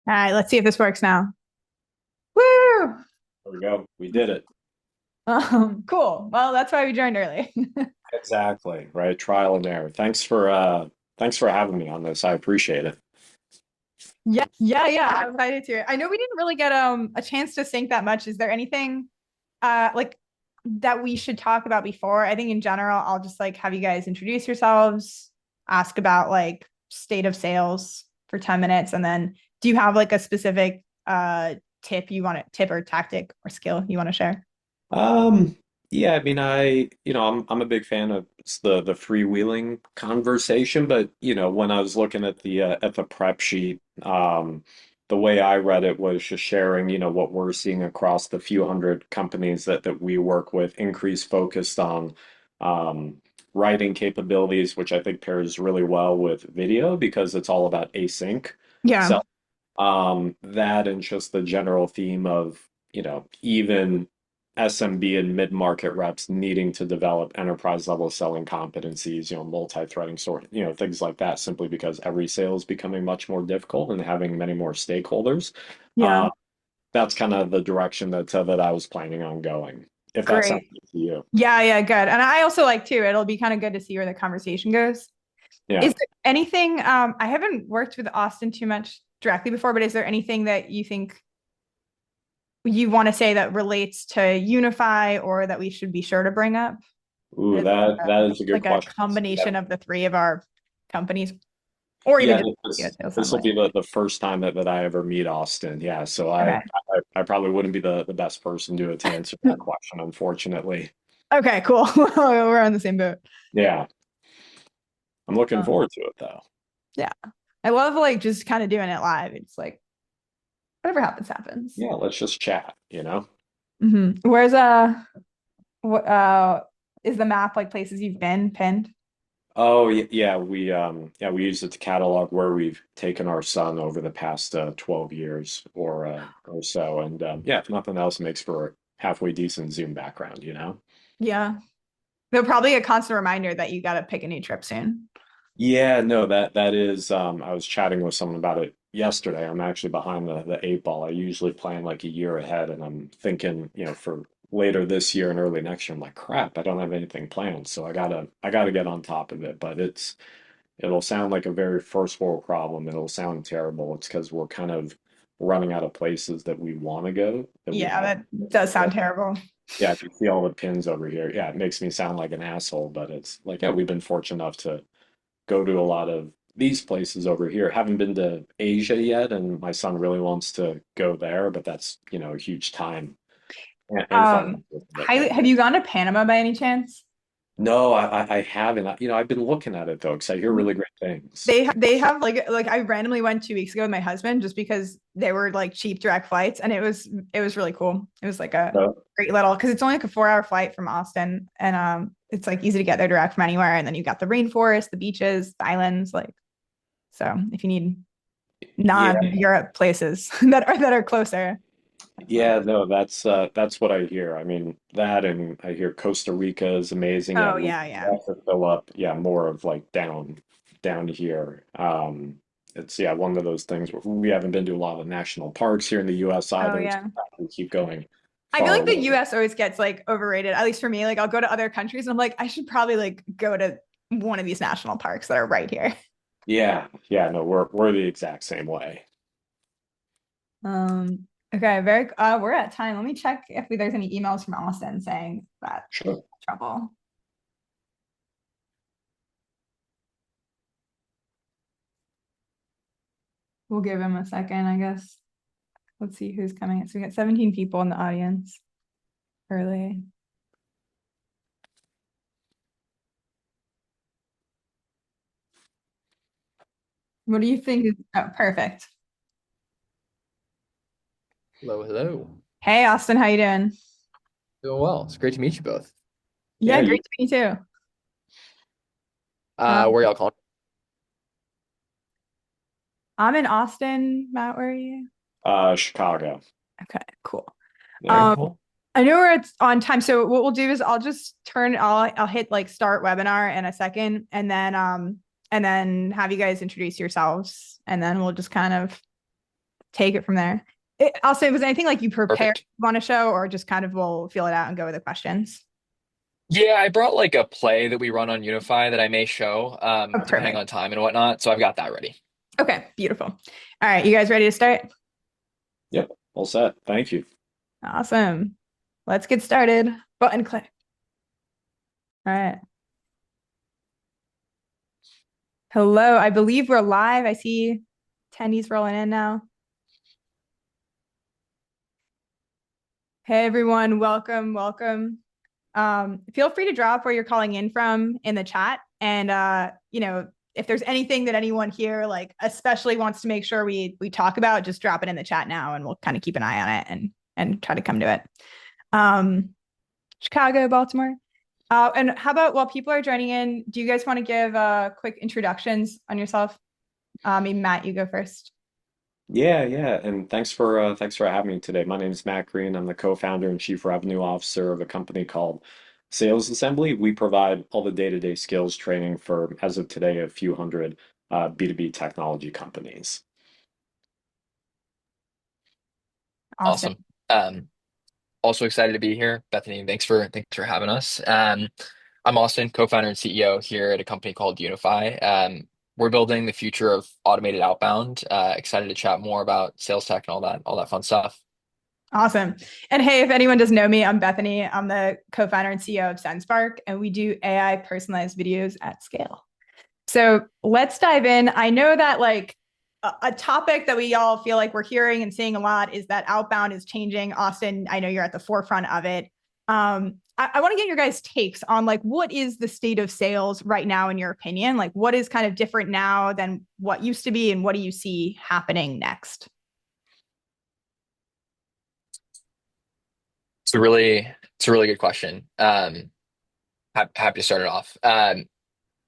All right, let's see if this works now. Woo! There we go. We did it. Cool. Well, that's why we joined early. Exactly, right? Trial and error. Thanks for having me on this. I appreciate it. Yeah. I'm excited to. I know we didn't really get a chance to sync that much. Is there anything like that we should talk about before? I think in general, I'll just like have you guys introduce yourselves, ask about like state of sales for 10 minutes, and then do you have like a specific tip or tactic or skill you want to share? Um, yeah, I mean, I'm a big fan of the freewheeling conversation, but when I was looking at the prep sheet, the way I read it was just sharing, what we're seeing across the few hundred companies that we work with, increased focused on writing capabilities, which I think pairs really well with video because it's all about async. Yeah. So that and just the general theme of, even SMB and mid-market reps needing to develop enterprise level selling competencies, multi-threading sort, things like that, simply because every sale is becoming much more difficult and having many more stakeholders. Yeah. Uh, that's kind of the direction that I was planning on going, if that sounds Great. good to you. Yeah, good. And I also like too, it'll be kind of good to see where the conversation goes. Yeah. Is there anything, I haven't worked with Austin too much directly before, but is there anything that you think you want to say that relates to Unify or that we should be sure to bring up? Ooh, It's that is a good like a question. combination of the three of our companies, or even Yeah, just this sales this will summary. be the first time that I ever meet Austin. Yeah, so Okay. I probably wouldn't be the best person to answer that question, unfortunately. Okay, cool. We're on the same boat. Yeah, I'm looking Um, forward to it though. yeah. I love like just kind of doing it live. It's like whatever happens, happens. Yeah, let's just chat. Where's what is the map like places you've been pinned? Oh yeah, we use it to catalog where we've taken our son over the past 12 years or so, and yeah, if nothing else, makes for a halfway decent Zoom background. Yeah. They're probably a constant reminder that you got to pick a new trip soon. Yeah, no, that is I was chatting with someone about it yesterday. I'm actually behind the eight ball. I usually plan like a year ahead and I'm thinking, for later this year and early next year, I'm like, crap, I don't have anything planned. So I gotta get on top of it. But it'll sound like a very first world problem. It'll sound terrible. It's because we're kind of running out of places that we want to go that we Yeah, have. that does sound terrible. Yeah, if you see all the pins over here, yeah, it makes me sound like an asshole, but it's like, yeah, we've been fortunate enough to go to a lot of these places over here. Haven't been to Asia yet, and my son really wants to go there, but that's, a huge time and financial Highly, commitment. have you gone to Panama by any chance? No, I haven't. I've been looking at it though, because I hear really great things. They have like I randomly went 2 weeks ago with my husband just because they were like cheap direct flights and it was really cool. It was like a So, great little because it's only like a 4 hour flight from Austin and it's like easy to get there direct from anywhere and then you've got the rainforest, the beaches, the islands like so if you need yeah, non-Europe places that are closer. yeah, no, that's what I hear. I mean, that and I hear Costa Rica is amazing. Yeah, Oh we yeah. have to fill up, yeah, more of like down here. It's yeah, one of those things where we haven't been to a lot of national parks here in the US Oh either. So yeah. we keep going I feel far like the away. US always gets like overrated, at least for me. Like I'll go to other countries and I'm like, I should probably like go to one of these national parks that are right here. Yeah, yeah, no, we're the exact same way. Okay, we're at time. Let me check if there's any emails from Austin saying that Sure. trouble. We'll give him a second, I guess. Let's see who's coming. So we got 17 people in the audience early. What do you think is perfect? Hello, hello. Hey Austin, how you doing? Doing well. It's great to meet you both. Yeah, Yeah, you great to meet you too. Where y'all calling? I'm in Austin. Matt, where are you? Chicago. Okay, cool. Yeah. Very Um, cool. I know we're on time. So what we'll do is I'll hit like start webinar in a second and then have you guys introduce yourselves and then we'll just kind of take it from there. Also, was there anything like you prepared Perfect. on a show, or just kind of we'll feel it out and go with the questions? Yeah, I brought like a play that we run on Unify that I may show, Oh, depending perfect. on time and whatnot. So I've got that ready. Okay, beautiful. All right, you guys ready to start? Yep, all set. Thank you. Awesome. Let's get started. Button click. All right. Hello, I believe we're live. I see attendees rolling in now. Hey everyone, welcome, welcome. Feel free to drop where you're calling in from in the chat. And if there's anything that anyone here like especially wants to make sure we talk about, just drop it in the chat now and we'll kind of keep an eye on it and try to come to it. Chicago, Baltimore. And how about while people are joining in, do you guys want to give quick introductions on yourself? Maybe Matt, you go first. Yeah, and thanks for having me today. My name is Matt Green. I'm the co-founder and chief revenue officer of a company called Sales Assembly. We provide all the day-to-day skills training for, as of today, a few hundred B2B technology companies. Austin. Awesome. Also excited to be here, Bethany. Thanks for having us. I'm Austin, co-founder and CEO here at a company called Unify. We're building the future of automated outbound. Excited to chat more about sales tech and all that fun stuff. Awesome. And hey, if anyone doesn't know me, I'm Bethany. I'm the co-founder and CEO of Sendspark, and we do AI personalized videos at scale. So let's dive in. I know that like a topic that we all feel like we're hearing and seeing a lot is that outbound is changing. Austin, I know you're at the forefront of it. I want to get your guys' takes on like what is the state of sales right now in your opinion? Like what is kind of different now than what used to be, and what do you see happening next? It's a really good question. Happy to start it off.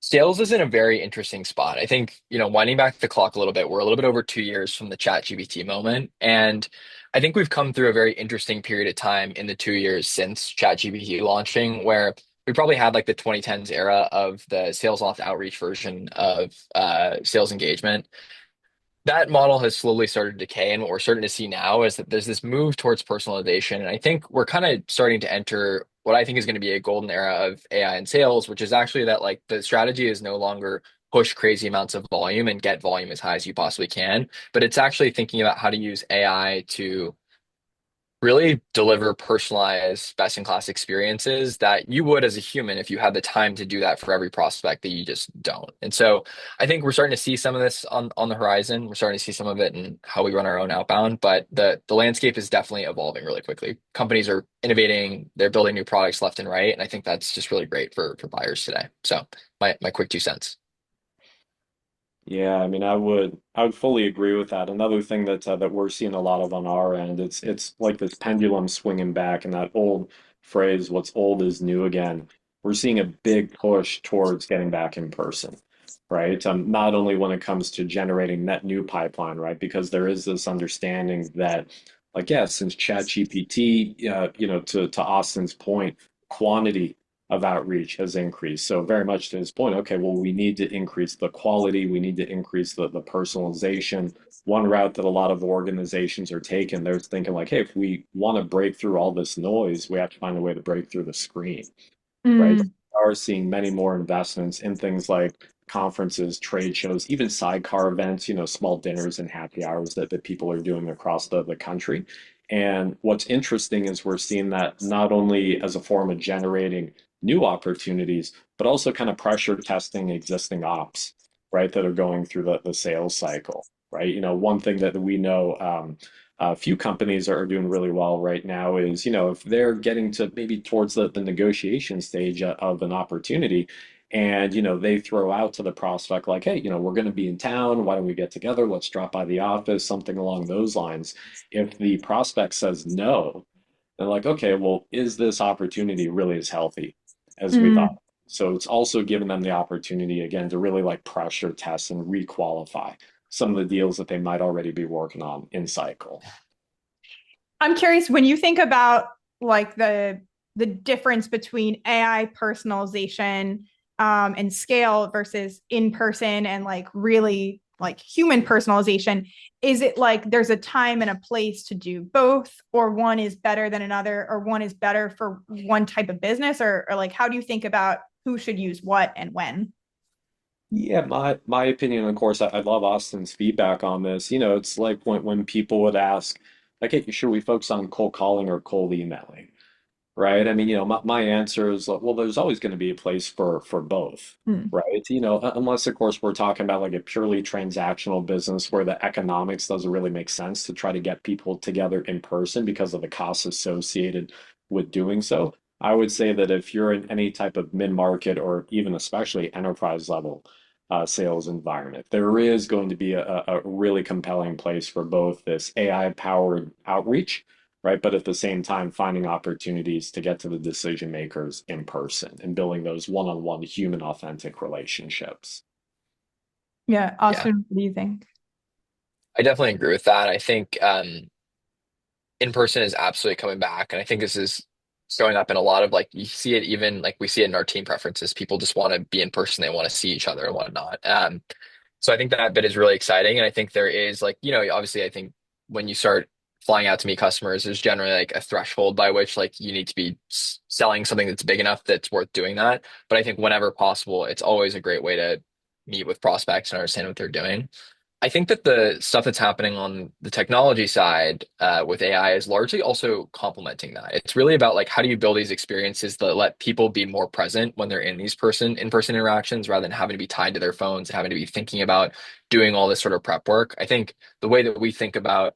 Sales is in a very interesting spot. I think, winding back the clock a little bit, we're a little bit over 2 years from the ChatGPT moment. And I think we've come through a very interesting period of time in the 2 years since ChatGPT launching, where we probably had like the 2010s era of the sales loft outreach version of sales engagement. That model has slowly started to decay, and what we're starting to see now is that there's this move towards personalization, and I think we're kind of starting to enter what I think is going to be a golden era of AI and sales, which is actually that like the strategy is no longer push crazy amounts of volume and get volume as high as you possibly can, but it's actually thinking about how to use AI to really deliver personalized, best in class experiences that you would as a human if you had the time to do that for every prospect that you just don't. And so I think we're starting to see some of this on the horizon. We're starting to see some of it in how we run our own outbound, but the landscape is definitely evolving really quickly. Companies are innovating, they're building new products left and right, and I think that's just really great for buyers today. So my quick 2 cents. Yeah, I mean, I would fully agree with that. Another thing that we're seeing a lot of on our end, it's like this pendulum swinging back, and that old phrase, "What's old is new again." We're seeing a big push towards getting back in person, right? Not only when it comes to generating net new pipeline, right? Because there is this understanding that, like, yeah, since ChatGPT, to Austin's point, quantity of outreach has increased. So very much to his point, okay, well, we need to increase the quality, we need to increase the personalization. One route that a lot of organizations are taking, they're thinking like, hey, if we want to break through all this noise, we have to find a way to break through the screen, right? Mm, We are seeing many more investments in things like conferences, trade shows, even sidecar events, small dinners and happy hours that people are doing across the country. And what's interesting is we're seeing that not only as a form of generating new opportunities, but also kind of pressure testing existing ops, right, that are going through the sales cycle, right? One thing that we know a few companies are doing really well right now is, if they're getting to maybe towards the negotiation stage of an opportunity, and they throw out to the prospect like, hey, we're going to be in town, why don't we get together, let's drop by the office, something along those lines. If the prospect says no, they're like, okay, well, is this opportunity really as healthy as we thought? mm. So it's also given them the opportunity again to really like pressure test and requalify some of the deals that they might already be working on in cycle. I'm curious when you think about like the difference between AI personalization and scale versus in person and like really like human personalization, is it like there's a time and a place to do both, or one is better than another, or one is better for one type of business, or like how do you think about who should use what and when? Yeah, my opinion, of course, I love Austin's feedback on this. It's like when people would ask, like, hey, should we focus on cold calling or cold emailing? Right? I mean, my answer is, well, there's always going to be a place for both, Hmm. right? Unless of course we're talking about like a purely transactional business where the economics doesn't really make sense to try to get people together in person because of the costs associated with doing so. I would say that if you're in any type of mid-market or even especially enterprise level sales environment, there is going to be a really compelling place for both this AI-powered outreach, right? But at the same time, finding opportunities to get to the decision makers in person and building those one-on-one human authentic relationships. Yeah, Yeah, Austin, what do you think? I definitely agree with that. I think in person is absolutely coming back, and I think this is showing up in a lot of like you see it even like we see it in our team preferences. People just want to be in person, they want to see each other and whatnot. So I think that bit is really exciting, and I think there is like obviously I think when you start flying out to meet customers, there's generally like a threshold by which like you need to be selling something that's big enough that's worth doing that. But I think whenever possible, it's always a great way to meet with prospects and understand what they're doing. I think that the stuff that's happening on the technology side with AI is largely also complementing that. It's really about like how do you build these experiences that let people be more present when they're in these in-person interactions rather than having to be tied to their phones and having to be thinking about doing all this sort of prep work. I think the way that we think about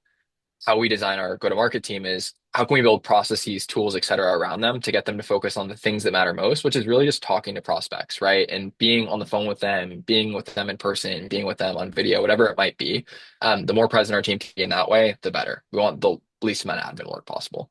how we design our go-to-market team is how can we build processes, tools, et cetera, around them to get them to focus on the things that matter most, which is really just talking to prospects, right? And being on the phone with them, being with them in person, being with them on video, whatever it might be. The more present our team can be in that way, the better. We want the least amount of admin work possible.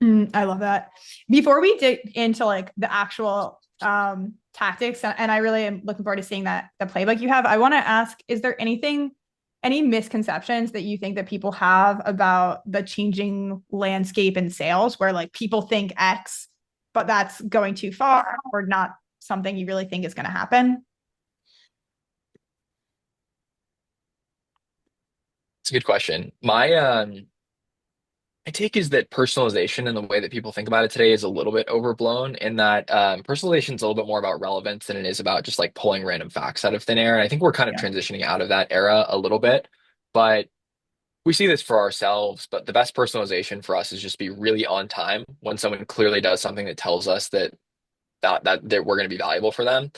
I love that. Before we dig into like the actual tactics, and I really am looking forward to seeing that the playbook you have, I want to ask, is there any misconceptions that you think that people have about the changing landscape in sales where like people think X, but that's going too far or not something you really think is going to happen? It's a good question. My take is that personalization and the way that people think about it today is a little bit overblown in that personalization is a little bit more about relevance than it is about just like pulling random facts out of thin air. And I think we're kind of Yeah. transitioning out of that era a little bit. But we see this for ourselves, but the best personalization for us is just be really on time when someone clearly does something that tells us that we're going to be valuable for them.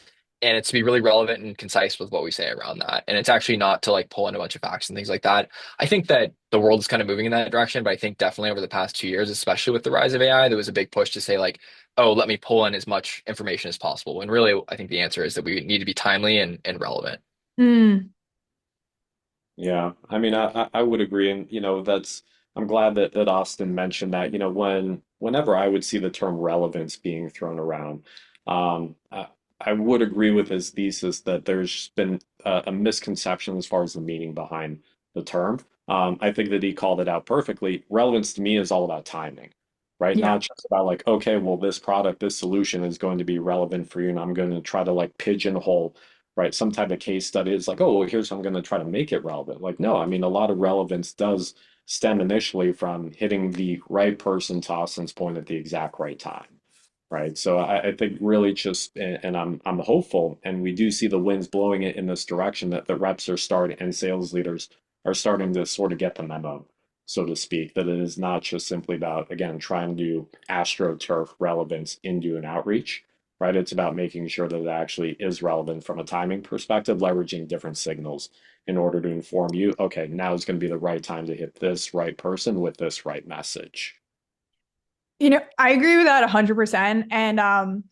And it's to be really relevant and concise with what we say around that. And it's actually not to like pull in a bunch of facts and things like that. I think that the world is kind of moving in that direction, but I think definitely over the past 2 years, especially with the rise of AI, there was a big push to say like, oh, let me pull in as much information as possible. When really, I think the answer is that we need to be timely and relevant. Mm, Yeah, I mean, I would agree, and I'm glad that Austin mentioned that. Whenever I would see the term relevance being thrown around, I would agree with his thesis that there's been a misconception as far as the meaning behind the term. I think that he called it out perfectly. Relevance to me is all about timing, right? yeah. Not just about like, okay, well, this product, this solution is going to be relevant for you, and I'm going to try to like pigeonhole, right, some type of case study. It's like, oh, well, here's how I'm going to try to make it relevant. Like, no, I mean, a lot of relevance does stem initially from hitting the right person to Austin's point at the exact right time. Right. So I think really just, and I'm hopeful, and we do see the winds blowing it in this direction that the reps are starting and sales leaders are starting to sort of get the memo, so to speak, that it is not just simply about, again, trying to astroturf relevance into an outreach, right? It's about making sure that it actually is relevant from a timing perspective, leveraging different signals in order to inform you, okay, now is going to be the right time to hit this right person with this right message. I agree with that 100%. And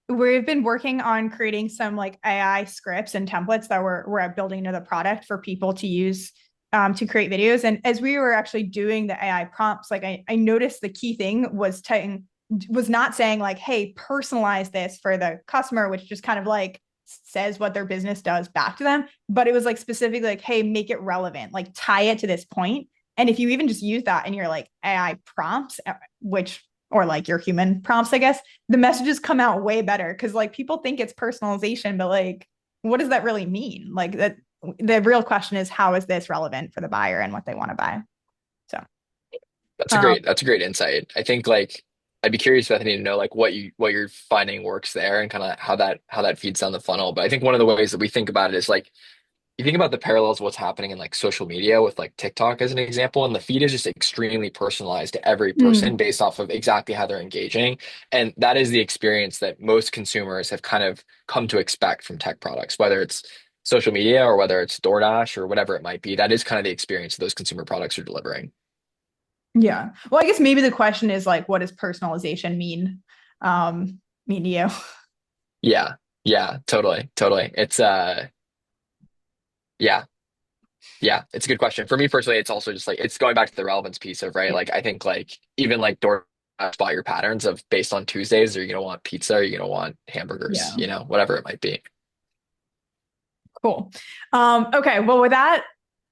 we've been working on creating some like AI scripts and templates that we're building into the product for people to use to create videos. And as we were actually doing the AI prompts, like I noticed the key thing was not saying like, hey, personalize this for the customer, which just kind of like says what their business does back to them. But it was like specifically like, hey, make it relevant, like tie it to this point. And if you even just use that in your like AI prompts, which or like your human prompts, I guess, the messages come out way better because like people think it's personalization, but like, what does that really mean? Like that the real question is, how is this relevant for the buyer and what they want to buy? So, um, That's a great insight. I think like I'd be curious, Bethany, to know like what you're finding works there and kind of how that feeds down the funnel. But I think one of the ways that we think about it is like you think about the parallels of what's happening in like social media with like TikTok as an example, and the feed is just extremely personalized to every person mm, based off of exactly how they're engaging. And that is the experience that most consumers have kind of come to expect from tech products, whether it's social media or whether it's DoorDash or whatever it might be. That is kind of the experience that those consumer products are delivering. yeah. Well, I guess maybe the question is like, what does personalization mean to you? Yeah. Yeah, totally. Totally. It's yeah. Yeah, it's a good question. For me personally, it's also just like it's going back to the relevance piece of right. Yeah. Like I think like even like DoorDash spot your patterns of based on Tuesdays, are you gonna want pizza? Are you gonna want hamburgers? Yeah. You know, whatever it might be. Cool. Okay. Well, with that,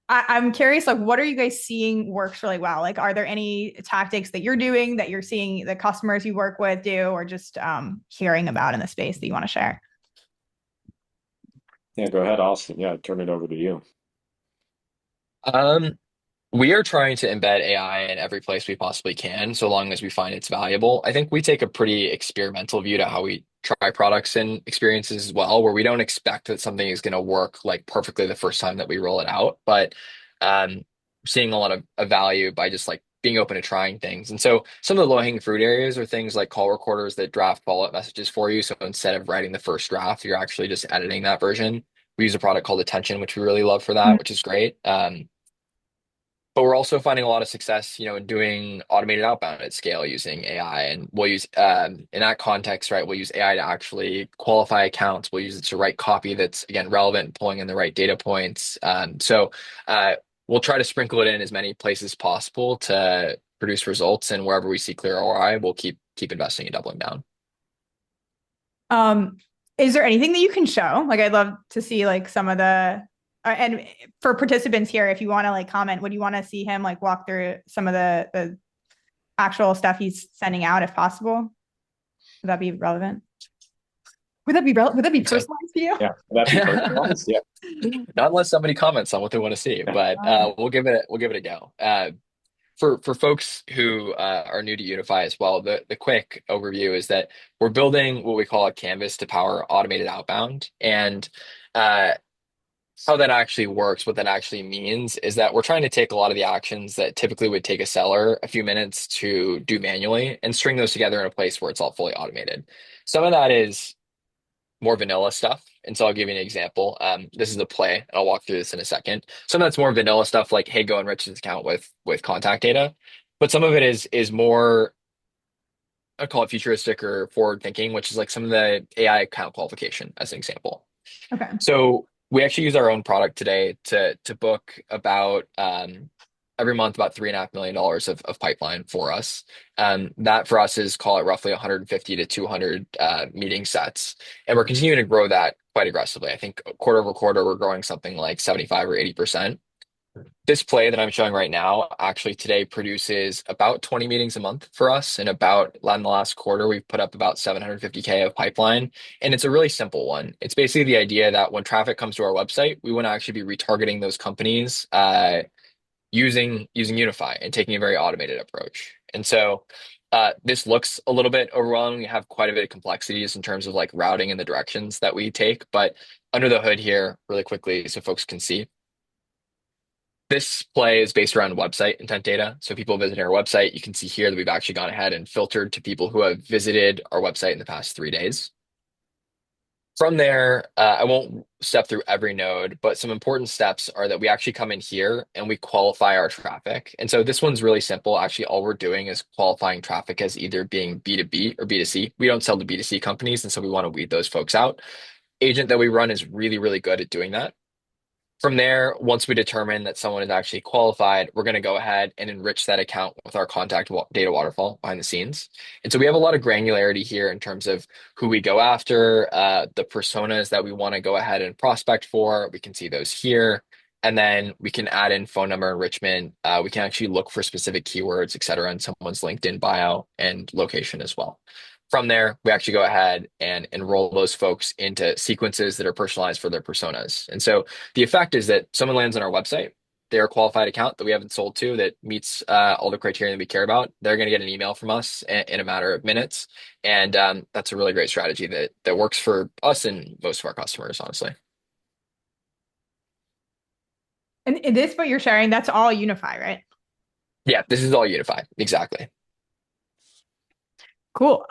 I'm curious, like, what are you guys seeing works really well? Like, are there any tactics that you're doing that you're seeing the customers you work with do, or just hearing about in the space that you want to share? Yeah, go ahead, Austin. Yeah, turn it over to you. Um, we are trying to embed AI in every place we possibly can, so long as we find it's valuable. I think we take a pretty experimental view to how we try products and experiences as well, where we don't expect that something is going to work like perfectly the first time that we roll it out, but um, seeing a lot of value by just like being open to trying things. And so some of the low-hanging fruit areas are things like call recorders that draft follow-up messages for you. So instead of writing the first draft, you're actually just editing that version. We use a product called Attention, which we really love for that, which is great. But we're also finding a lot of success, you know, in doing automated outbound at scale using AI. And we'll use, in that context, right, we'll use AI to actually qualify accounts. We'll use it to write copy that's, again, relevant, pulling in the right data points. So we'll try to sprinkle it in as many places as possible to produce results. And wherever we see clear ROI, we'll keep investing and doubling down. Um, is there anything that you can show? Like, I'd love to see like some of the and for participants here, if you want to like comment, would you want to see him like walk through some of the actual stuff he's sending out if possible? Would that be relevant? Would that be So, personalized to you? Yeah, would that be personalized? Yeah. not unless somebody comments on what they want to see, but we'll give it a go. For folks who are new to Unify as well, the quick overview is that we're building what we call a canvas to power automated outbound. And uh, how that actually works, what that actually means is that we're trying to take a lot of the actions that typically would take a seller a few minutes to do manually and string those together in a place where it's all fully automated. Some of that is more vanilla stuff. And so I'll give you an example. This is a play, and I'll walk through this in a second. Some of that's more vanilla stuff, like, hey, go enrich this account with contact data. But some of it is more, I call it futuristic or forward thinking, which is like some of the AI account qualification, as an example. Okay. So we actually use our own product today to book about every month about $3.5 million of pipeline for us. That for us is call it roughly 150 to 200 meeting sets, and we're continuing to grow that quite aggressively. I think quarter over quarter we're growing something like 75 or 80%. This play that I'm showing right now actually today produces about 20 meetings a month for us. And about in the last quarter, we've put up about 750K of pipeline. And it's a really simple one. It's basically the idea that when traffic comes to our website, we want to actually be retargeting those companies using Unify and taking a very automated approach. And so this looks a little bit overwhelming. We have quite a bit of complexities in terms of like routing and the directions that we take. But under the hood here, really quickly, so folks can see. This play is based around website intent data. So people visiting our website, you can see here that we've actually gone ahead and filtered to people who have visited our website in the past 3 days. From there, I won't step through every node, but some important steps are that we actually come in here and we qualify our traffic. And so this one's really simple. Actually, all we're doing is qualifying traffic as either being B2B or B2C. We don't sell to B2C companies, and so we want to weed those folks out. Agent that we run is really, really good at doing that. From there, once we determine that someone is actually qualified, we're going to go ahead and enrich that account with our data waterfall behind the scenes. And so we have a lot of granularity here in terms of who we go after, the personas that we want to go ahead and prospect for. We can see those here. And then we can add in phone number enrichment. We can actually look for specific keywords, et cetera, in someone's LinkedIn bio and location as well. From there, we actually go ahead and enroll those folks into sequences that are personalized for their personas. And so the effect is that someone lands on our website, they're a qualified account that we haven't sold to that meets all the criteria that we care about. They're going to get an email from us in a matter of minutes. And that's a really great strategy that works for us and most of our customers, honestly. And this, what you're sharing, that's all Unify, right? Yeah, this is all Unify. Exactly. Cool.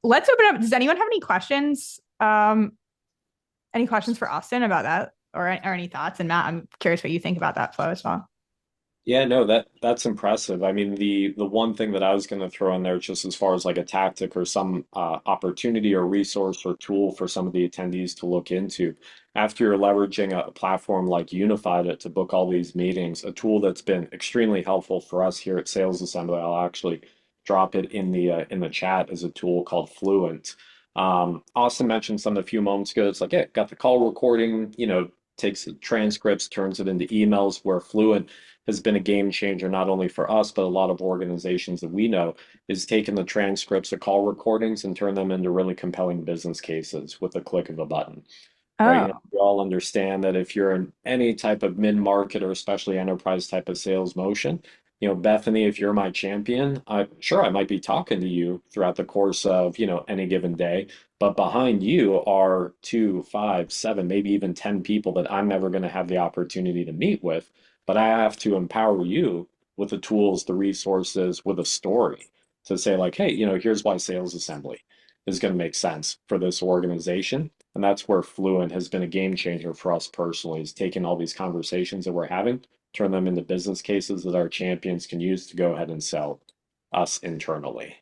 Let's open up. Does anyone have any questions? Any questions for Austin about that, or any thoughts? And Matt, I'm curious what you think about that flow as well. Yeah, no, that's impressive. I mean, the one thing that I was going to throw in there, just as far as like a tactic or some opportunity or resource or tool for some of the attendees to look into, after you're leveraging a platform like Unify to book all these meetings, a tool that's been extremely helpful for us here at Sales Assembly. I'll actually drop it in the chat as a tool called Fluent. Austin mentioned some a few moments ago. It's like, yeah, got the call recording, takes the transcripts, turns it into emails, where Fluent has been a game changer, not only for us, but a lot of organizations that we know, is taking the transcripts of call recordings and turn them into really compelling business cases with a click of a button, right? Oh, We all understand that if you're in any type of mid-market or especially enterprise type of sales motion, Bethany, if you're my champion, sure, I might be talking to you throughout the course of, any given day, but behind you are two, five, seven, maybe even 10 people that I'm never going to have the opportunity to meet with. But I have to empower you with the tools, the resources, with a story to say, like, hey, here's why sales assembly is going to make sense for this organization. And that's where Fluent has been a game changer for us personally, is taking all these conversations that we're having, turn them into business cases that our champions can use to go ahead and sell us internally.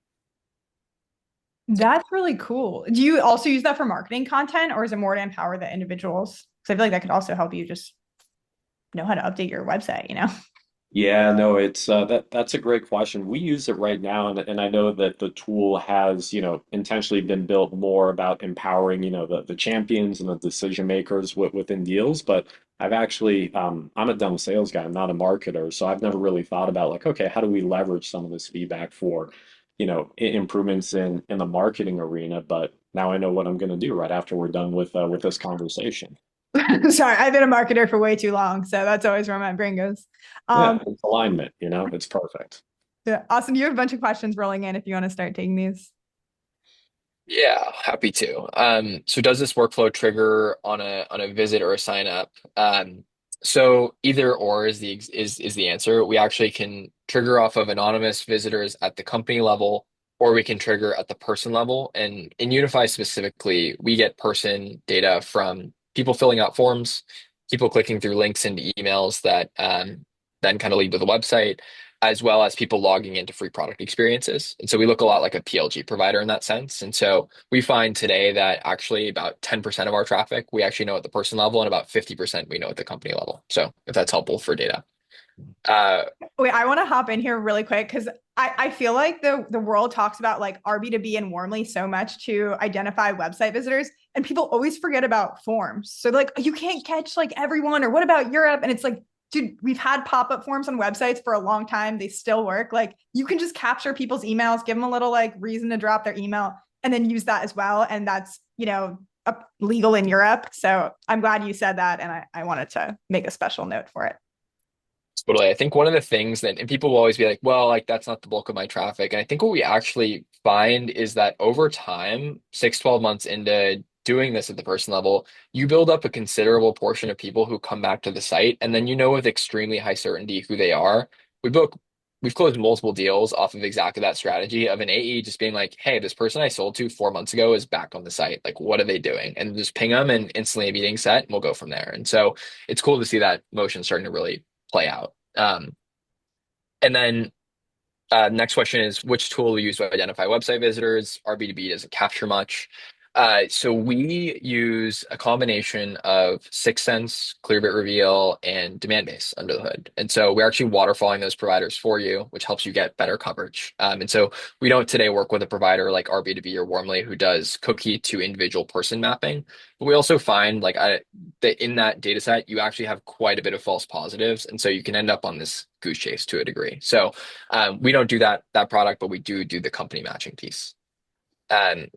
that's really cool. Do you also use that for marketing content, or is it more to empower the individuals? Because I feel like that could also help you just know how to update your website. Yeah, no, it's that's a great question. We use it right now, and I know that the tool has, intentionally been built more about empowering, the champions and the decision makers within deals. But I've actually, I'm a dumb sales guy. I'm not a marketer, so I've never really thought about like, okay, how do we leverage some of this feedback for, improvements in the marketing arena? But now I know what I'm going to do right after we're done with this conversation. Sorry, I've been a marketer for way too long, so that's always where my brain goes. Yeah, Um, it's alignment, it's perfect. yeah, Austin, you have a bunch of questions rolling in if you want to start taking these. Yeah, happy to. So does this workflow trigger on a visit or a sign up? So either or is the answer. We actually can trigger off of anonymous visitors at the company level, or we can trigger at the person level. And in Unify specifically, we get person data from people filling out forms, people clicking through links into emails that then kind of lead to the website, as well as people logging into free product experiences. And so we look a lot like a PLG provider in that sense. And so we find today that actually about 10% of our traffic, we actually know at the person level, and about 50% we know at the company level. So if that's helpful for data. Uh, Wait, I want to hop in here really quick because I feel like the world talks about like RB2B and Warmly so much to identify website visitors, and people always forget about forms. So like you can't catch like everyone, or what about Europe? And it's like, dude, we've had pop-up forms on websites for a long time. They still work. Like you can just capture people's emails, give them a little like reason to drop their email, and then use that as well. And that's, legal in Europe. So I'm glad you said that. And I wanted to make a special note for it. Totally. I think one of the things that, and people will always be like, well, like that's not the bulk of my traffic. And I think what we actually find is that over time, 6, 12 months into doing this at the person level, you build up a considerable portion of people who come back to the site. And then you know with extremely high certainty who they are. We book, we've closed multiple deals off of exactly that strategy of an AE just being like, hey, this person I sold to 4 months ago is back on the site. Like, what are they doing? And just ping them and instantly a meeting set, and we'll go from there. And so it's cool to see that motion starting to really play out. And then next question is which tool we use to identify website visitors? RB2B doesn't capture much. So we use a combination of 6sense, Clearbit Reveal, and Demandbase under the hood. And so we're actually waterfalling those providers for you, which helps you get better coverage. And so we don't today work with a provider like RB2B or Warmly who does cookie to individual person mapping. But we also find that in that data set, you actually have quite a bit of false positives. And so you can end up on this goose chase to a degree. So we don't do that product, but we do the company matching piece. And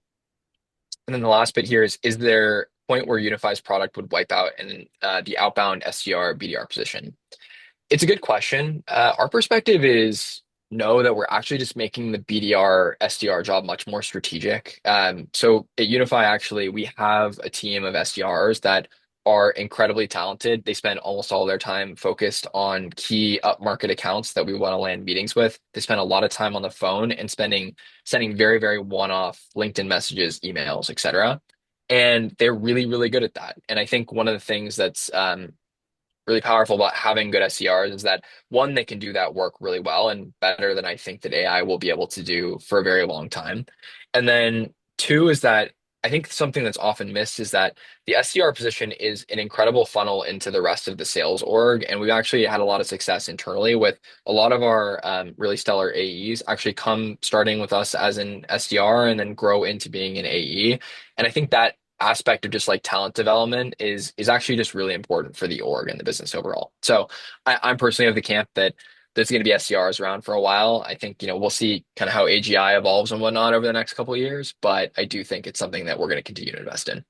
then the last bit here is there a point where Unify's product would wipe out and the outbound SDR BDR position? It's a good question. Our perspective is no, that we're actually just making the BDR SDR job much more strategic. So at Unify, actually, we have a team of SDRs that are incredibly talented. They spend almost all their time focused on key upmarket accounts that we want to land meetings with. They spend a lot of time on the phone and sending very, very one-off LinkedIn messages, emails, etc. And they're really, really good at that. And I think one of the things that's really powerful about having good SDRs is that one, they can do that work really well and better than I think that AI will be able to do for a very long time. And then two is that I think something that's often missed is that the SDR position is an incredible funnel into the rest of the sales org. And we've actually had a lot of success internally with a lot of our really stellar AEs actually come starting with us as an SDR and then grow into being an AE. And I think that aspect of just like talent development is actually just really important for the org and the business overall. So I'm personally of the camp that there's going to be SDRs around for a while. I think, we'll see kind of how AGI evolves and whatnot over the next couple of years, but I do think it's something that we're going to continue to invest in.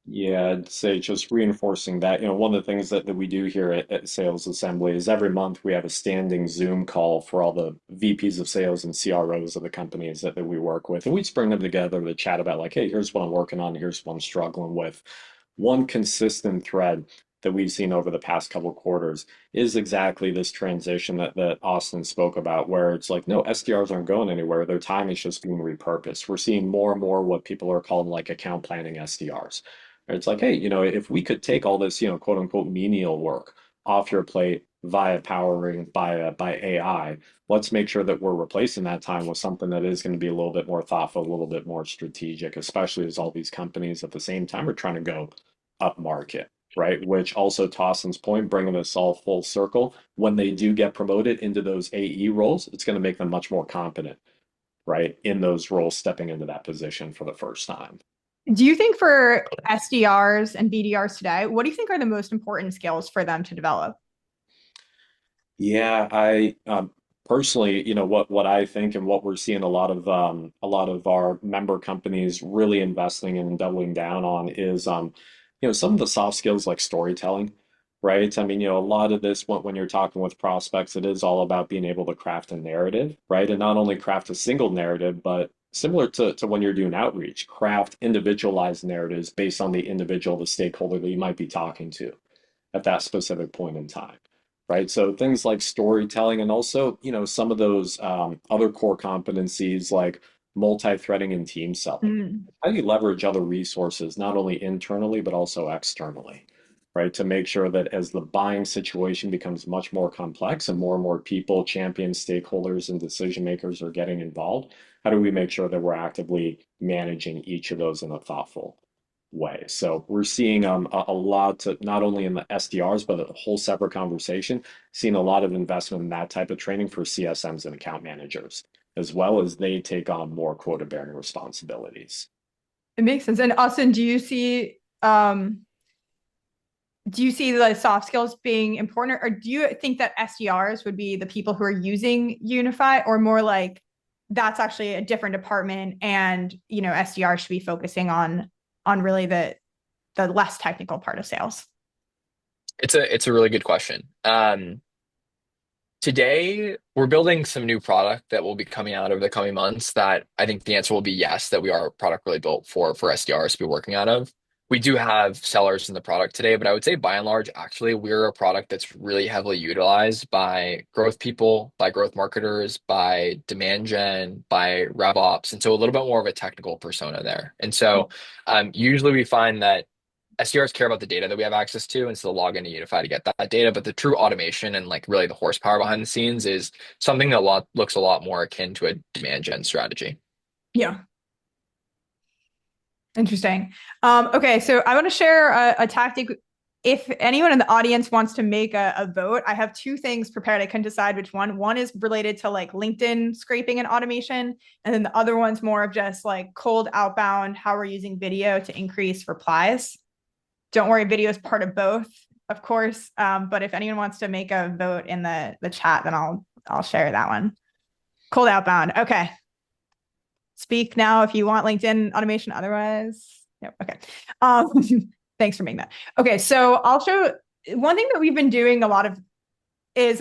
Yeah, I'd say just reinforcing that, one of the things that we do here at Sales Assembly is every month we have a standing Zoom call for all the VPs of sales and CROs of the companies that we work with. And we just bring them together to chat about like, hey, here's what I'm working on, here's what I'm struggling with. One consistent thread that we've seen over the past couple of quarters is exactly this transition that Austin spoke about, where it's like, no, SDRs aren't going anywhere. Their time is just being repurposed. We're seeing more and more what people are calling like account planning SDRs. It's like, hey, if we could take all this, quote unquote, menial work off your plate via powering by AI, let's make sure that we're replacing that time with something that is going to be a little bit more thoughtful, a little bit more strategic, especially as all these companies at the same time are trying to go up market, right? Which also, to Austin's point, bringing us all full circle, when they do get promoted into those AE roles, it's going to make them much more competent, right, in those roles, stepping into that position for the first time. Do you think for SDRs and BDRs today, what do you think are the most important skills for them to develop? Yeah, I personally, what I think and what we're seeing a lot of our member companies really investing in and doubling down on is some of the soft skills like storytelling, right? I mean, a lot of this when you're talking with prospects, it is all about being able to craft a narrative, right? And not only craft a single narrative, but similar to when you're doing outreach, craft individualized narratives based on the individual, the stakeholder that you might be talking to at that specific point in time, right? So things like storytelling and also, some of those other core competencies like multi-threading and team selling. Mm. How do you leverage other resources, not only internally, but also externally, right? To make sure that as the buying situation becomes much more complex and more people, champions, stakeholders, and decision makers are getting involved, how do we make sure that we're actively managing each of those in a thoughtful way? So we're seeing a lot to, not only in the SDRs, but a whole separate conversation, seeing a lot of investment in that type of training for CSMs and account managers, as well as they take on more quota bearing responsibilities. It makes sense. And Austin, do you see the soft skills being important, or do you think that SDRs would be the people who are using Unify, or more like that's actually a different department and SDR should be focusing on really the less technical part of sales? It's a really good question. Today, we're building some new product that will be coming out over the coming months that I think the answer will be yes, that we are a product really built for SDRs to be working out of. We do have sellers in the product today, but I would say by and large, actually, we're a product that's really heavily utilized by growth people, by growth marketers, by demand gen, by rev ops, and so a little bit more of a technical persona there. And so usually we find that SDRs care about the data that we have access to, and so they'll log into Unify to get that data. But the true automation and like really the horsepower behind the scenes is something that looks a lot more akin to a demand gen strategy. Yeah. Interesting. Okay, so I want to share a tactic. If anyone in the audience wants to make a vote, I have two things prepared. I couldn't decide which one. One is related to like LinkedIn scraping and automation, and then the other one's more of just like cold outbound, how we're using video to increase replies. Don't worry, video is part of both, of course. But if anyone wants to make a vote in the chat, then I'll share that one. Cold outbound. Okay. speak now if you want LinkedIn automation. Otherwise, yep. Okay. Um, thanks for making that. Okay, so I'll show one thing that we've been doing a lot of is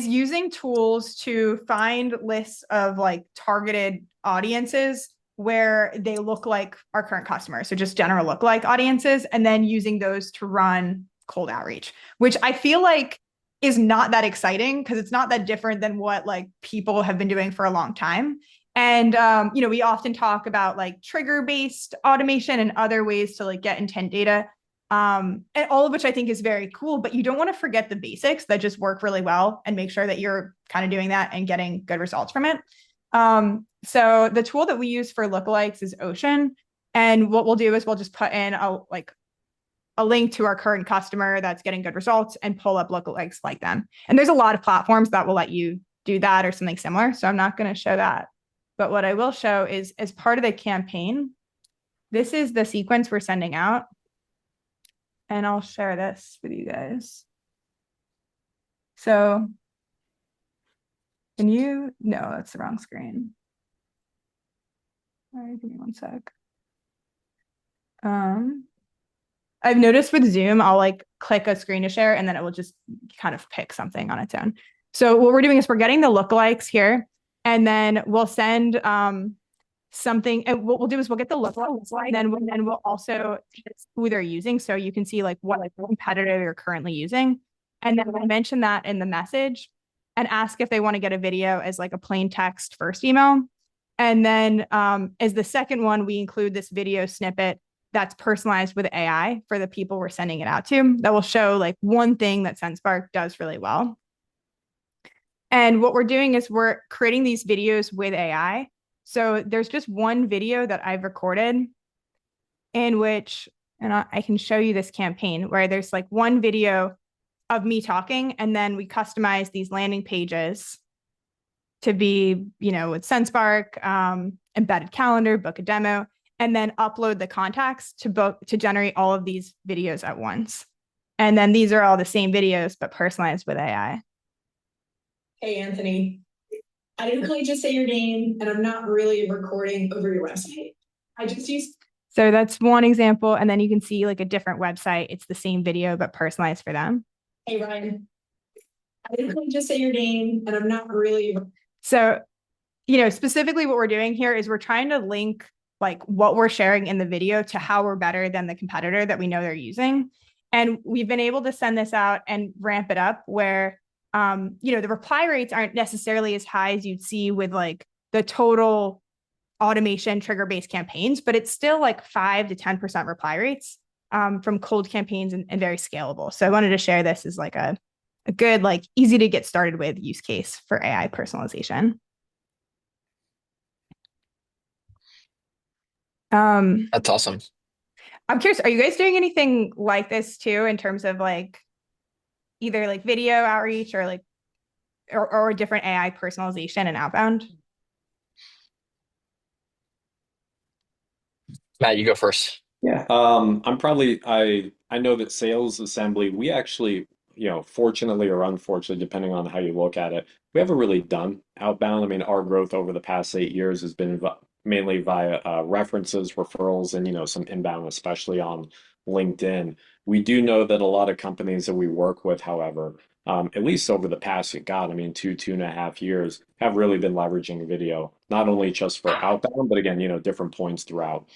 using tools to find lists of like targeted audiences where they look like our current customers. So just general lookalike audiences, and then using those to run cold outreach, which I feel like is not that exciting because it's not that different than what like people have been doing for a long time. And we often talk about like trigger-based automation and other ways to like get intent data, and all of which I think is very cool, but you don't want to forget the basics that just work really well and make sure that you're kind of doing that and getting good results from it. So the tool that we use for lookalikes is Ocean. And what we'll do is we'll just put in a link to our current customer that's getting good results and pull up lookalikes like them. And there's a lot of platforms that will let you do that or something similar. So I'm not going to show that. But what I will show is as part of the campaign, this is the sequence we're sending out. And I'll share this with you guys. So no, that's the wrong screen. All right, give me one sec. I've noticed with Zoom, I'll like click a screen to share and then it will just kind of pick something on its own. So what we're doing is we're getting the lookalikes here, and then we'll send something. And what we'll do is we'll get the lookalikes, and then we'll also who they're using, so you can see like what competitor you're currently using, and then we'll mention that in the message and ask if they want to get a video as like a plain text first email. And then as the second one, we include this video snippet that's personalized with AI for the people we're sending it out to, that will show like one thing that Sendspark does really well. And what we're doing is we're creating these videos with AI. So there's just one video that I've recorded in which, and I can show you this campaign where there's like one video of me talking, and then we customize these landing pages to be, with Sendspark, embedded calendar, book a demo, and then upload the contacts to generate all of these videos at once. And then these are all the same videos, but personalized with AI. Hey, Anthony. I didn't really just say your name, and I'm not really recording over your website. I just used. So that's one example. And then you can see like a different website. It's the same video, but personalized for them. Hey, Ryan. I didn't really just say your name, and I'm not really. So, specifically what we're doing here is we're trying to link like what we're sharing in the video to how we're better than the competitor that we know they're using. And we've been able to send this out and ramp it up where, the reply rates aren't necessarily as high as you'd see with like the total automation trigger-based campaigns, but it's still like 5 to 10% reply rates from cold campaigns and very scalable. So I wanted to share this as like a good, like easy to get started with use case for AI personalization. That's awesome. I'm curious, are you guys doing anything like this too in terms of like either like video outreach or like or different AI personalization and outbound? Matt, you go first. Yeah. I know that Sales Assembly, we actually, fortunately or unfortunately, depending on how you look at it, we haven't really done outbound. I mean, our growth over the past 8 years has been mainly via references, referrals, and, some inbound, especially on LinkedIn. We do know that a lot of companies that we work with, however, at least over the past, God, I mean, 2.5 years, have really been leveraging video, not only just for outbound, but again, different points throughout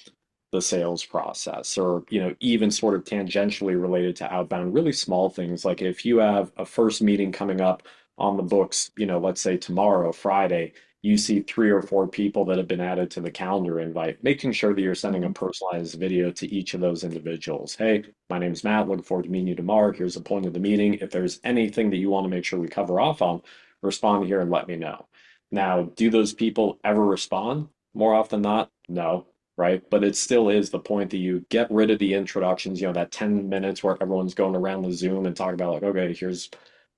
the sales process, or even sort of tangentially related to outbound, really small things like if you have a first meeting coming up on the books, let's say tomorrow, Friday, you see 3 or 4 people that have been added to the calendar invite, making sure that you're sending a personalized video to each of those individuals. Hey, my name's Matt, looking forward to meeting you tomorrow. Here's the point of the meeting. If there's anything that you want to make sure we cover off on, respond here and let me know. Now, do those people ever respond? More often than not, no, right? But it still is the point that you get rid of the introductions, that 10 minutes where everyone's going around the Zoom and talking about like, okay, here's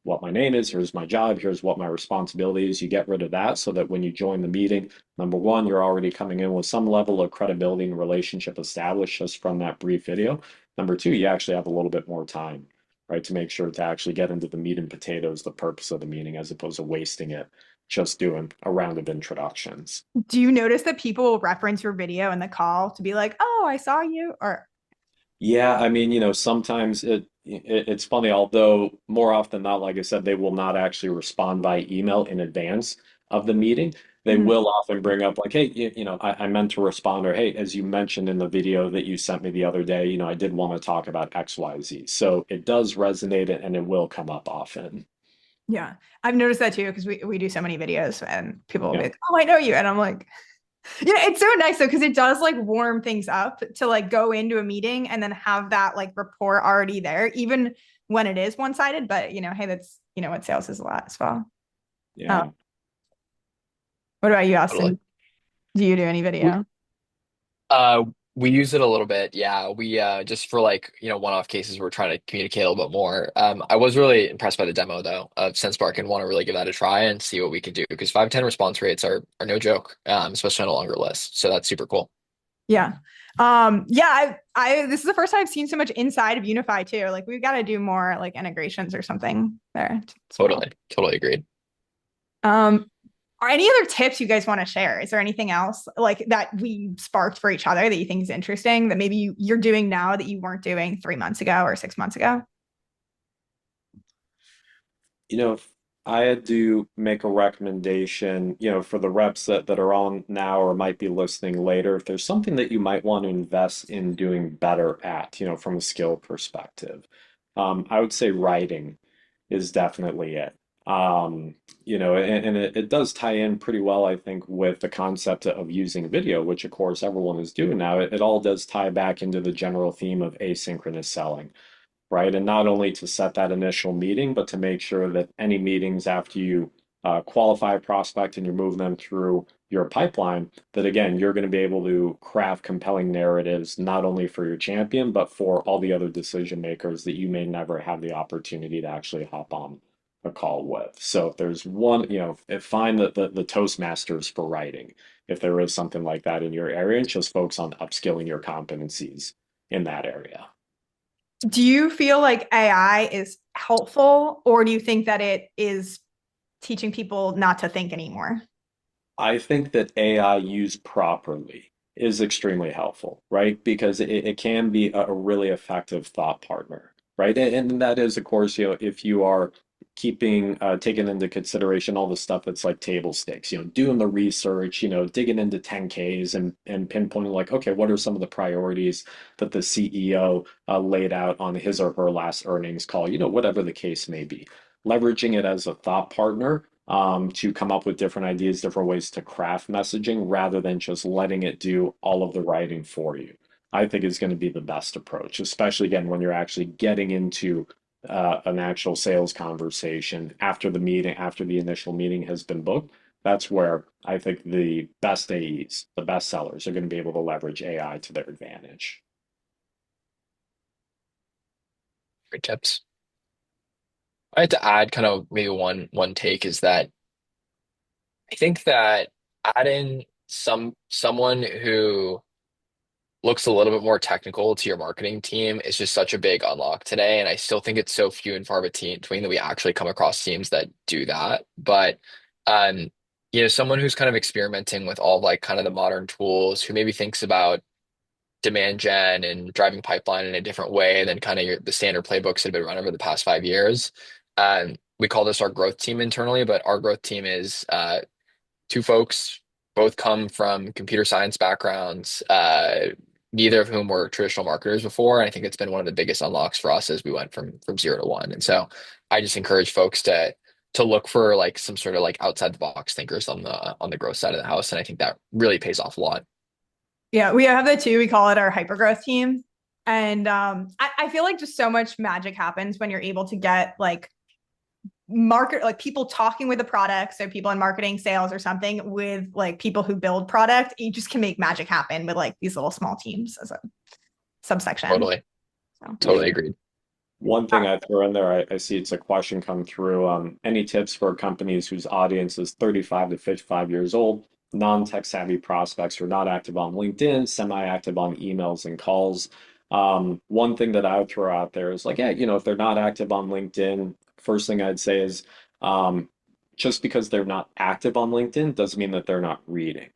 what my name is, here's my job, here's what my responsibility is. You get rid of that so that when you join the meeting, number one, you're already coming in with some level of credibility and relationship established just from that brief video. Number two, you actually have a little bit more time, right, to make sure to actually get into the meat and potatoes, the purpose of the meeting, as opposed to wasting it just doing a round of introductions. Do you notice that people will reference your video in the call to be like, "Oh, I saw you," or Yeah, I mean, sometimes it's funny, although more often than not, like I said, they will not actually respond by email in advance of the meeting. They Mhm. will often bring up like, hey, I meant to respond, or hey, as you mentioned in the video that you sent me the other day, I did want to talk about XYZ. So it does resonate and it will come up often. Yeah, I've noticed that too because we do so many videos and people will be Yeah. like, "Oh, I know you," and I'm like, yeah, it's so nice though because it does like warm things up to like go into a meeting and then have that like rapport already there, even when it is one sided. But hey, that's what sales is a lot as well. Um, Yeah. what about you, Totally. Austin? Do you do any We, video? uh, we use it a little bit. Yeah. We just for like, one-off cases, we're trying to communicate a little bit more. I was really impressed by the demo though of Sendspark and want to really give that a try and see what we can do because 5-10 response rates are no joke, especially on a longer list. So that's super cool. Yeah. Yeah, I this is the first time I've seen so much inside of Unify too. Like we've got to do more like integrations or something there as well. Totally. Totally agreed. Um, are any other tips you guys want to share? Is there anything else like that we sparked for each other that you think is interesting that maybe you're doing now that you weren't doing 3 months ago or 6 months ago? If I had to make a recommendation, for the reps that are on now or might be listening later, if there's something that you might want to invest in doing better at, from a skill perspective, I would say writing is definitely it. And it does tie in pretty well, I think, with the concept of using video, which of course everyone is doing now. It all does tie back into the general theme of asynchronous selling, right? And not only to set that initial meeting, but to make sure that any meetings after you qualify a prospect and you're moving them through your pipeline, that again, you're going to be able to craft compelling narratives, not only for your champion, but for all the other decision makers that you may never have the opportunity to actually hop on a call with. So if there's one, find the Toastmasters for writing, if there is something like that in your area, and just focus on upskilling your competencies in that area. Do you feel like AI is helpful, or do you think that it is teaching people not to think anymore? I think that AI used properly is extremely helpful, right? Because it can be a really effective thought partner, right? And that is, of course, if you are taking into consideration all the stuff that's like table stakes, doing the research, digging into 10Ks and pinpointing like, okay, what are some of the priorities that the CEO laid out on his or her last earnings call, whatever the case may be. Leveraging it as a thought partner to come up with different ideas, different ways to craft messaging rather than just letting it do all of the writing for you. I think is going to be the best approach, especially again when you're actually getting into an actual sales conversation after the meeting, after the initial meeting has been booked. That's where I think the best AEs, the best sellers, are going to be able to leverage AI to their advantage. Great tips. I had to add kind of maybe one take is that I think that adding someone who looks a little bit more technical to your marketing team is just such a big unlock today. And I still think it's so few and far between that we actually come across teams that do that. But um, someone who's kind of experimenting with all like kind of the modern tools, who maybe thinks about demand gen and driving pipeline in a different way than kind of the standard playbooks that have been run over the past 5 years. We call this our growth team internally, but our growth team is two folks, both come from computer science backgrounds, neither of whom were traditional marketers before. And I think it's been one of the biggest unlocks for us as we went from 0 to 1. And so I just encourage folks to look for like some sort of like outside the box thinkers on the growth side of the house. And I think that really pays off a lot. Yeah, we have that too. We call it our hypergrowth team. And I feel like just so much magic happens when you're able to get like people talking with the product. So people in marketing, sales, or something with like people who build product. You just can make magic happen with like these little small teams as a subsection. Totally. So Totally agreed. One thing I throw in there, I see it's a question come through. Any tips for companies whose audience is 35 to 55 years old, non-tech savvy prospects who are not active on LinkedIn, semi-active on emails and calls? One thing that I would throw out there is like, yeah, if they're not active on LinkedIn, first thing I'd say is, um, just because they're not active on LinkedIn doesn't mean that they're not reading,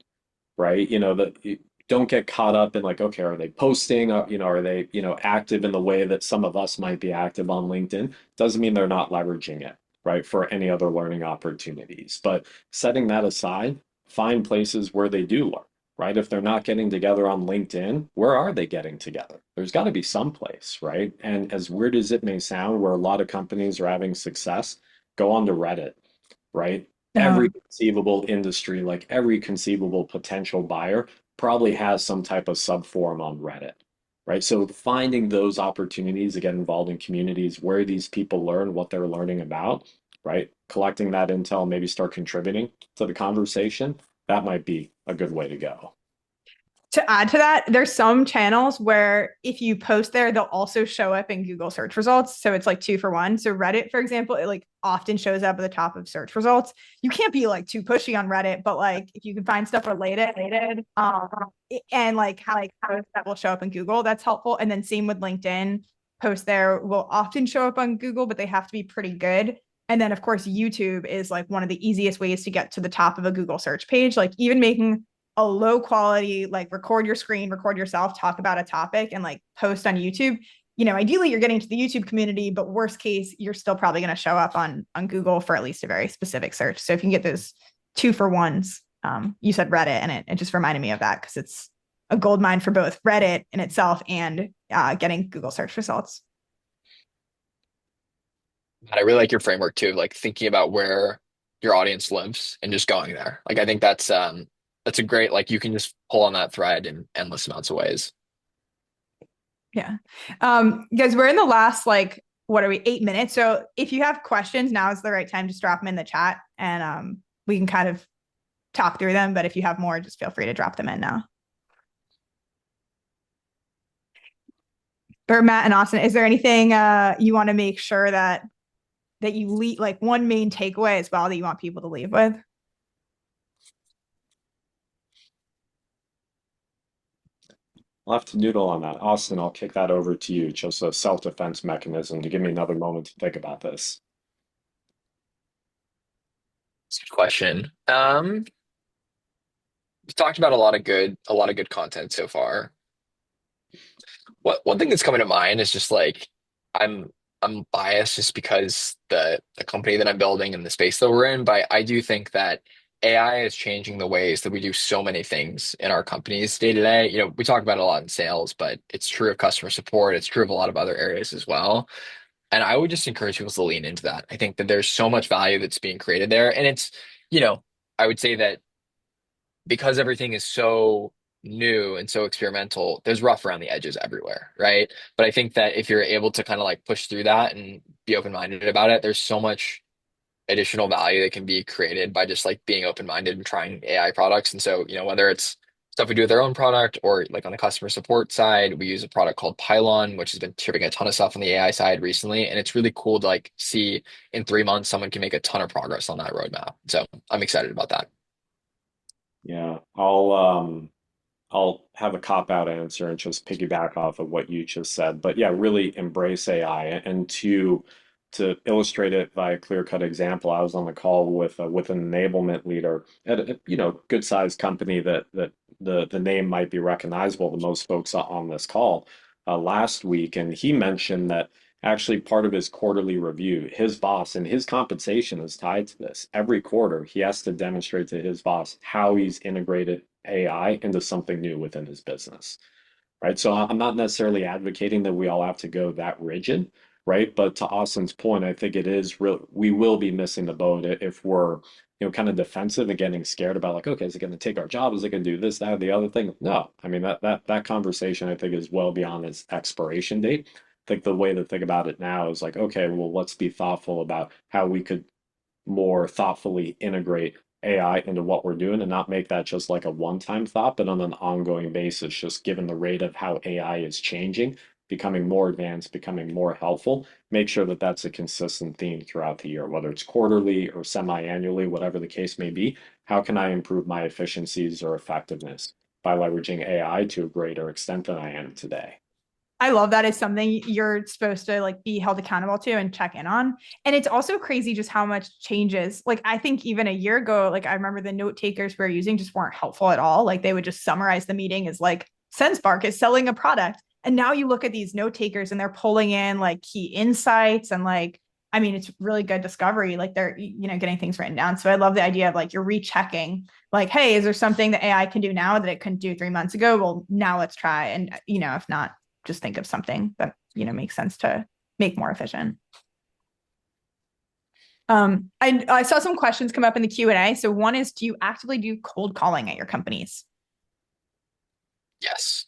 right? That you don't get caught up in like, okay, are they posting? Are they, active in the way that some of us might be active on LinkedIn? Doesn't mean they're not leveraging it, right, for any other learning opportunities. But setting that aside, find places where they do learn, right? If they're not getting together on LinkedIn, where are they getting together? There's got to be some place, right? And as weird as it may sound, where a lot of companies are having success, go on to Reddit, right? Every Um, conceivable industry, like every conceivable potential buyer, probably has some type of subforum on Reddit, right? So finding those opportunities to get involved in communities where these people learn what they're learning about, right? Collecting that intel, maybe start contributing to the conversation, that might be a good way to go. to add to that, there's some channels where if you post there, they'll also show up in Google search results. So it's like 2 for 1. So Reddit, for example, it like often shows up at the top of search results. You can't be like too pushy on Reddit, but like if you can find stuff related, and like how that will show up in Google, that's helpful. And then same with LinkedIn, posts there will often show up on Google, but they have to be pretty good. And then of course, YouTube is like one of the easiest ways to get to the top of a Google search page. Like even making a low quality, like record your screen, record yourself, talk about a topic and like post on YouTube. Ideally you're getting to the YouTube community, but worst case, you're still probably going to show up on Google for at least a very specific search. So if you can get those 2 for 1s, you said Reddit, and it just reminded me of that because it's a gold mine for both Reddit in itself and getting Google search results. I really like your framework too, like thinking about where your audience lives and just going there. Like I think that's a great, like you can just pull on that thread in endless amounts of ways. Yeah. Guys, we're in the last, like, what are we, 8 minutes? So if you have questions, now is the right time. Just drop them in the chat and we can kind of talk through them. But if you have more, just feel free to drop them in now. Or Matt and Austin, is there anything you want to make sure that you leave, like one main takeaway as well that you want people to leave with? I'll have to noodle on that. Austin, I'll kick that over to you. Just a self-defense mechanism to give me another moment to think about this. That's a good question. We've talked about a lot of good content so far. What one thing that's coming to mind is just like I'm I'm biased just because the company that I'm building and the space that we're in, but I do think that AI is changing the ways that we do so many things in our companies day to day. We talk about it a lot in sales, but it's true of customer support. It's true of a lot of other areas as well. And I would just encourage people to lean into that. I think that there's so much value that's being created there. And you know, I would say that because everything is so new and so experimental, there's rough around the edges everywhere, right? But I think that if you're able to kind of like push through that and be open-minded about it, there's so much additional value that can be created by just like being open-minded and trying AI products. And so, whether it's stuff we do with our own product or like on the customer support side, we use a product called Pylon, which has been shipping a ton of stuff on the AI side recently. And it's really cool to like see in 3 months someone can make a ton of progress on that roadmap. So I'm excited about that. Yeah, I'll have a cop out answer and just piggyback off of what you just said. But yeah, really embrace AI. And to illustrate it by a clear-cut example, I was on the call with an enablement leader at a good sized company that the name might be recognizable to most folks on this call last week, and he mentioned that actually part of his quarterly review, his boss and his compensation is tied to this. Every quarter, he has to demonstrate to his boss how he's integrated AI into something new within his business, right? So I'm not necessarily advocating that we all have to go that rigid, right? But to Austin's point, I think it is real. We will be missing the boat if we're, kind of defensive and getting scared about like, okay, is it going to take our job? Is it going to do this, that, or the other thing? No, I mean that conversation I think is well beyond its expiration date. I think the way to think about it now is like, okay, well, let's be thoughtful about how we could more thoughtfully integrate AI into what we're doing and not make that just like a one-time thought, but on an ongoing basis, just given the rate of how AI is changing, becoming more advanced, becoming more helpful, make sure that that's a consistent theme throughout the year, whether it's quarterly or semi-annually, whatever the case may be. How can I improve my efficiencies or effectiveness by leveraging AI to a greater extent than I am today? I love that. It's something you're supposed to like be held accountable to and check in on. And it's also crazy just how much changes. Like I think even a year ago, like I remember the note takers we were using just weren't helpful at all. Like they would just summarize the meeting as like Sendspark is selling a product. And now you look at these note takers and they're pulling in like key insights and like, I mean, it's really good discovery. Like they're, getting things written down. So I love the idea of like you're rechecking, like, hey, is there something that AI can do now that it couldn't do 3 months ago? Well, now let's try. And, if not, just think of something that makes sense to make more efficient. I saw some questions come up in the Q&A. So one is, do you actively do cold calling at your companies? Yes.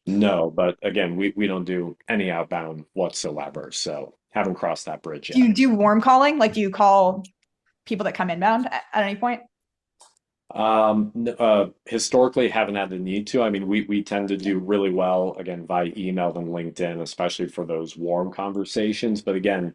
No, but again, we don't do any outbound whatsoever, so haven't crossed that bridge Do yet. you do warm calling? Like, do you call people that come inbound at any point? Historically haven't had the need to. I mean, we tend to do really well again via email and LinkedIn, especially for those warm conversations. But again,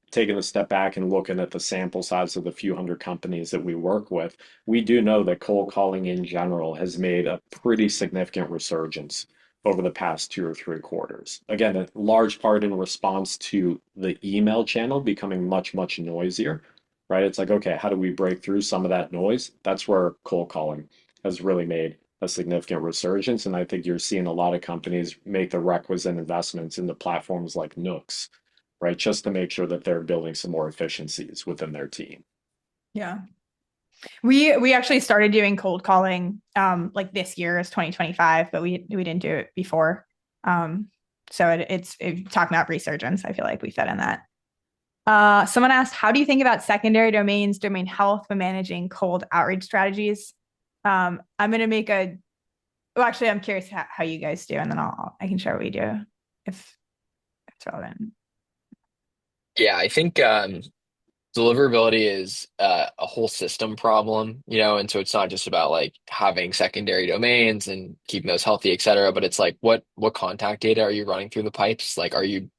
taking a step back and looking at the sample size of the few hundred companies that we work with, we do know that cold calling in general has made a pretty significant resurgence over the past 2 or 3 quarters. Again, a large part in response to the email channel becoming much, much noisier, right? It's like, okay, how do we break through some of that noise? That's where cold calling has really made a significant resurgence. And I think you're seeing a lot of companies make the requisite investments into platforms like Nooks, right? Just to make sure that they're building some more efficiencies within their team. Yeah. We actually started doing cold calling like this year is 2025, but we didn't do it before. So it's talking about resurgence. I feel like we fit in that. Someone asked, how do you think about secondary domains, domain health when managing cold outreach strategies? I'm going to make well, actually, I'm curious how you guys do, and then I can share what we do if it's relevant. Yeah, I think deliverability is a whole system problem, and so it's not just about like having secondary domains and keeping those healthy, et cetera, but it's like what contact data are you running through the pipes? Like are you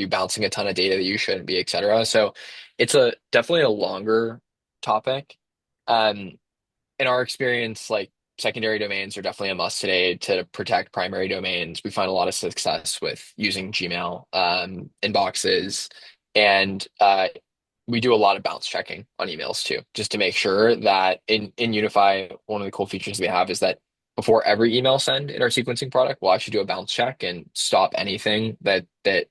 bouncing a ton of data that you shouldn't be, et cetera? So it's a definitely a longer topic. Um, in our experience, like secondary domains are definitely a must today to protect primary domains. We find a lot of success with using Gmail inboxes, and we do a lot of bounce checking on emails too, just to make sure that in Unify, one of the cool features we have is that before every email send in our sequencing product, we'll actually do a bounce check and stop anything that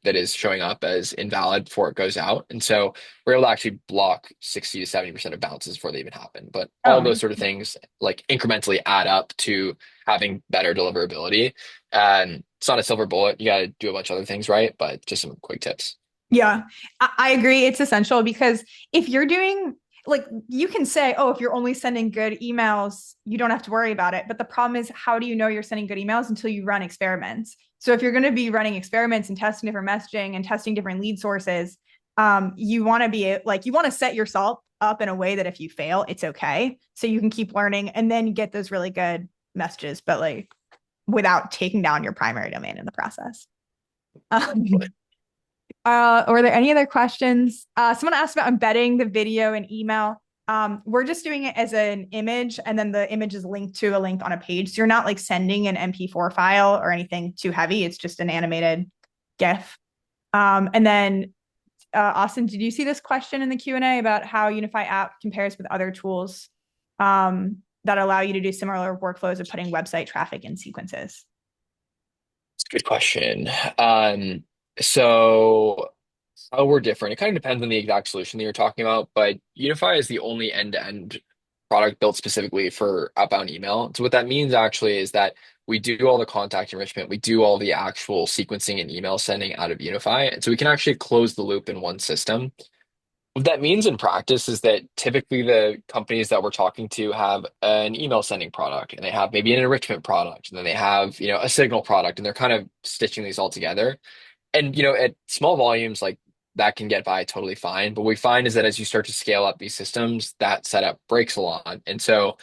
is showing up as invalid before it goes out. And so we're able to actually block 60 to 70% of bounces before they even happen. But all Oh, those sort of things like incrementally add up to having better deliverability. And it's not a silver bullet. You got to do a bunch of other things right, but just some quick tips. yeah, I agree. It's essential because if you're doing like you can say, oh, if you're only sending good emails, you don't have to worry about it. But the problem is, how do you know you're sending good emails until you run experiments? So if you're going to be running experiments and testing different messaging and testing different lead sources, you want to be like you want to set yourself up in a way that if you fail, it's okay. So you can keep learning and then get those really good messages, but like without taking down your primary domain in the process. Were there any other questions? Someone asked about embedding the video and email. We're just doing it as an image, and then the image is linked to a link on a page. So you're not like sending an MP4 file or anything too heavy. It's just an animated GIF. And then, Austin, did you see this question in the Q&A about how Unify app compares with other tools that allow you to do similar workflows of putting website traffic in sequences? It's a good question. So how we're different. It kind of depends on the exact solution that you're talking about, but Unify is the only end-to-end product built specifically for outbound email. So what that means actually is that we do all the contact enrichment, we do all the actual sequencing and email sending out of Unify. And so we can actually close the loop in one system. What that means in practice is that typically the companies that we're talking to have an email sending product and they have maybe an enrichment product and then they have, a signal product and they're kind of stitching these all together. And, at small volumes, like that can get by totally fine. But what we find is that as you start to scale up these systems, that setup breaks a lot. And so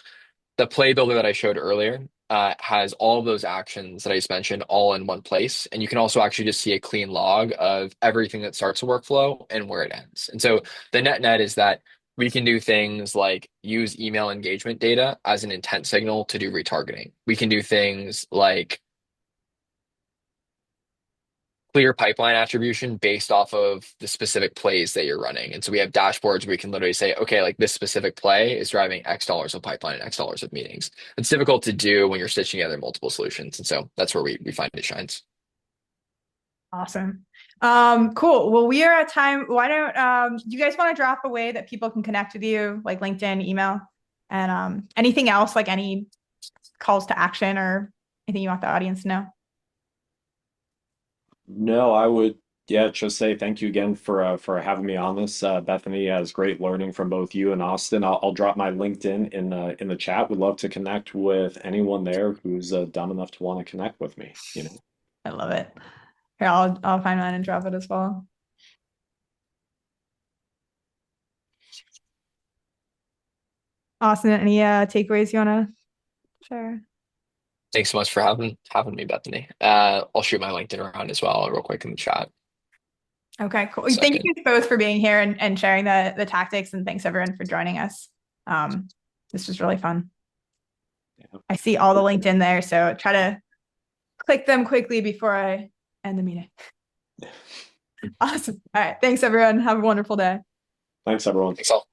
the play builder that I showed earlier has all of those actions that I just mentioned all in one place. And you can also actually just see a clean log of everything that starts a workflow and where it ends. And so the net is that we can do things like use email engagement data as an intent signal to do retargeting. We can do things like clear pipeline attribution based off of the specific plays that you're running. And so we have dashboards where we can literally say, okay, like this specific play is driving X dollars of pipeline and X dollars of meetings. It's difficult to do when you're stitching together multiple solutions. And so that's where we find it shines. Awesome. Cool. Well, we are at time. Why don't do you guys want to drop a way that people can connect with you, like LinkedIn, email, and anything else, like any calls to action or anything you want the audience to know? No, I would, yeah, just say thank you again for having me on this. Bethany, has great learning from both you and Austin. I'll drop my LinkedIn in the chat. Would love to connect with anyone there who's dumb enough to want to connect with me, you know. I love it. Here, I'll find mine and drop it as well. Austin, any takeaways you want to share? Thanks so much for having me, Bethany. I'll shoot my LinkedIn around as well real quick in the chat. Okay, cool. Second. Thank you both for being here and sharing the tactics, and thanks everyone for joining us. This was really fun. Yeah. I see all the LinkedIn there, so try to click them quickly before I end the meeting. Awesome. All right. Thanks everyone. Have a wonderful day. Thanks everyone. Thanks all.